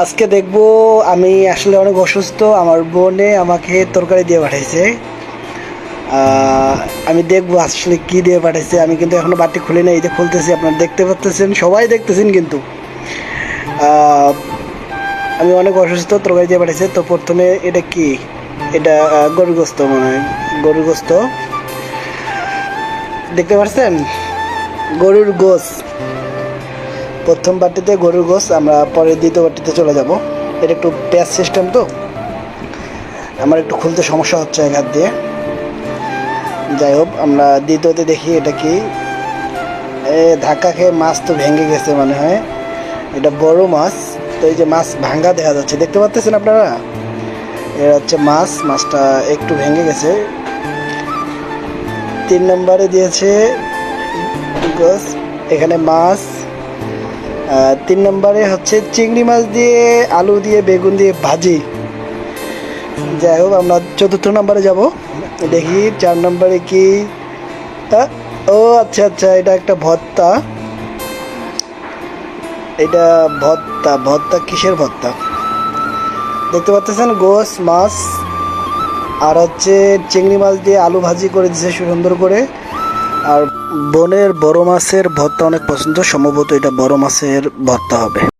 আজকে দেখবো, আমি আসলে অনেক অসুস্থ। আমার বোনে আমাকে তরকারি দিয়ে পাঠাইছে। আমি দেখবো আসলে কি দিয়ে পাঠাইছে। আমি কিন্তু এখনো বাটি খুলি না, এই যে খুলতেছি, আপনারা দেখতে পাচ্ছেন, সবাই দেখতেছেন কিন্তু। আহ, আমি অনেক অসুস্থ, তরকারি দিয়ে পাঠাইছে। তো প্রথমে এটা কি, এটা গরুর গোস্ত মনে হয়, গরুর গোস্ত দেখতে পাচ্ছেন, গরুর গোস। প্রথম বাটিতে গরুর গোস, আমরা পরে দ্বিতীয় বাটিতে চলে যাব। এটা একটু প্যাচ সিস্টেম, তো আমার একটু খুলতে সমস্যা হচ্ছে এক হাত দিয়ে। যাই হোক, আমরা দ্বিতীয়তে দেখি এটা কি। ধাক্কা খেয়ে মাছ তো ভেঙে গেছে মনে হয়, এটা বড় মাছ। তো এই যে মাছ ভাঙ্গা দেখা যাচ্ছে, দেখতে পাচ্ছেন আপনারা, এটা হচ্ছে মাছ। মাছটা একটু ভেঙে গেছে। 3 নম্বরে দিয়েছে গোস, এখানে মাছ। 3 নম্বরে হচ্ছে চিংড়ি মাছ দিয়ে আলু দিয়ে বেগুন দিয়ে ভাজি। যাই হোক, আমরা 4র্থ নম্বরে যাব, দেখি 4 নম্বরে কি। ও আচ্ছা আচ্ছা, এটা একটা ভর্তা। এটা ভর্তা, ভর্তা কিসের ভর্তা দেখতে পাচ্ছেন, গোস মাছ আর হচ্ছে চিংড়ি মাছ দিয়ে আলু ভাজি করে দিয়েছে সুন্দর করে। আর বোনের বড় মাছের ভর্তা অনেক পছন্দ, সম্ভবত এটা বড় মাছের ভর্তা হবে।